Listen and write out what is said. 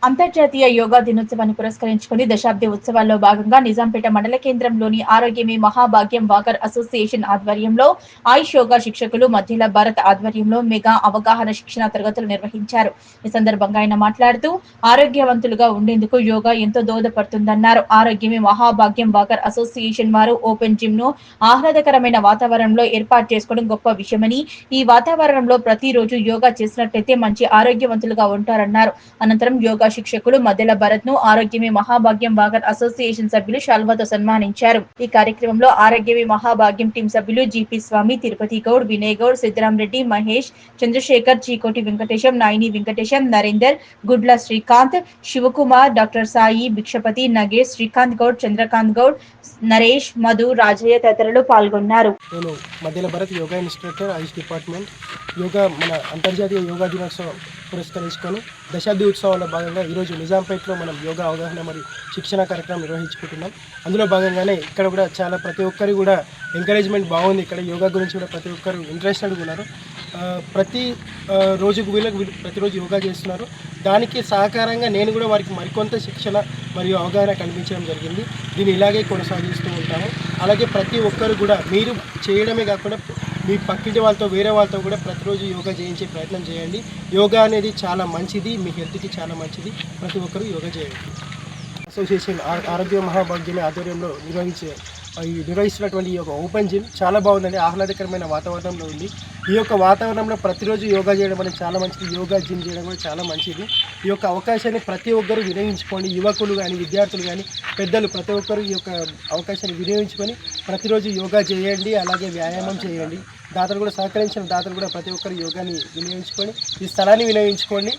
అంతర్జాతీయ యోగా దినోత్సవాన్ని పురస్కరించుకుని దశాబ్ది ఉత్సవాల్లో భాగంగా నిజాంపేట మండల కేంద్రంలోని ఆరోగ్యమే మహాభాగ్యం వాకర్ అసోసియేషన్ ఆధ్వర్యంలో ఆయుష్ యోగా శిక్షకులు మధ్యల భారత్ ఆధ్వర్యంలో మెగా అవగాహన శిక్షణ తరగతులు నిర్వహించారు. ఈ సందర్భంగా ఆయన మాట్లాడుతూ ఆరోగ్యవంతులుగా ఉండేందుకు యోగా ఎంతో దోహదపడుతుందన్నారు. ఆరోగ్యమే మహాభాగ్యం వాకర్ అసోసియేషన్ వారు ఓపెన్ జిమ్ ను ఆహ్లాదకరమైన వాతావరణంలో ఏర్పాటు చేసుకోవడం గొప్ప విషయమని, ఈ వాతావరణంలో ప్రతిరోజు యోగా చేసినట్లయితే మంచి ఆరోగ్యవంతులుగా ఉంటారన్నారు. అనంతరం యోగా శిక్షకులు మధ్యల భరత్ ను ఆరోగ్యమే మహాభాగ్యం వాకర్ అసోసియేషన్ సభ్యులు శాల్వాతో సన్మానించారు. ఈ కార్యక్రమంలో ఆరోగ్యమే మహాభాగ్యం టీం సభ్యులు జీపీ స్వామి, తిరుపతి గౌడ్, వినయ్ గౌడ్, సిద్ధరాం రెడ్డి, మహేష్, చంద్రశేఖర్, చీకోటి వెంకటేశం, నాయిని వెంకటేశం, నరేందర్, గుడ్ల శ్రీకాంత్, శివకుమార్, డాక్టర్ సాయి, భిక్షపతి, నగేష్, శ్రీకాంత్ గౌడ్, చంద్రకాంత్ గౌడ్, నరేష్, మధు, రాజయ్య తదితరులు పాల్గొన్నారు. నేను మధ్యల భరత్ యోగా ఇన్స్ట్రక్టర్ ఆయుష్ డిపార్ట్మెంట్. యోగా మన అంతర్జాతీయ యోగా దినోత్సవం పురస్కరించుకొని దశాబ్ది ఉత్సవాల్లో భాగంగా ఈరోజు నిజాంపేటలో మనం యోగా అవగాహన మరియు శిక్షణ కార్యక్రమం నిర్వహించుకుంటున్నాం. అందులో భాగంగానే ఇక్కడ కూడా చాలా ప్రతి ఒక్కరు కూడా ఎంకరేజ్మెంట్ బాగుంది. ఇక్కడ యోగా గురించి కూడా ప్రతి ఒక్కరు ఇంట్రెస్టెడ్గా ఉన్నారు. ప్రతి రోజుకు వీళ్ళకి ప్రతిరోజు యోగా చేస్తున్నారు. దానికి సహకారంగా నేను కూడా వారికి మరికొంత శిక్షణ మరియు అవగాహన కల్పించడం జరిగింది. దీన్ని ఇలాగే కొనసాగిస్తూ ఉంటాము. అలాగే ప్రతి ఒక్కరు కూడా మీరు చేయడమే కాకుండా మీ పక్కింటి వాళ్ళతో వేరే వాళ్ళతో కూడా ప్రతిరోజు యోగా చేయించే ప్రయత్నం చేయండి. యోగా అనేది చాలా మంచిది, మీ హెల్త్కి చాలా మంచిది. ప్రతి ఒక్కరూ యోగా చేయండి. అసోసియేషన్ ఆరోగ్య మహాభాగ్యమే ఆధ్వర్యంలో నిర్వహిస్తున్నటువంటి ఈ యొక్క ఓపెన్ జిమ్ చాలా బాగుందండి. ఆహ్లాదకరమైన వాతావరణంలో ఉంది. ఈ యొక్క వాతావరణంలో ప్రతిరోజు యోగా చేయడం అనేది చాలా మంచిది. యోగా జిమ్ చేయడం కూడా చాలా మంచిది. ఈ యొక్క అవకాశాన్ని ప్రతి ఒక్కరూ వినియోగించుకోండి. యువకులు కానీ, విద్యార్థులు కానీ, పెద్దలు ప్రతి ఒక్కరు ఈ యొక్క అవకాశాన్ని వినియోగించుకొని ప్రతిరోజు యోగా చేయండి. అలాగే వ్యాయామం చేయండి. దాతలు కూడా సహకరించిన దాతలు కూడా ప్రతి ఒక్కరు యోగాని వినియోగించుకొని ఈ స్థలాన్ని వినియోగించుకోండి.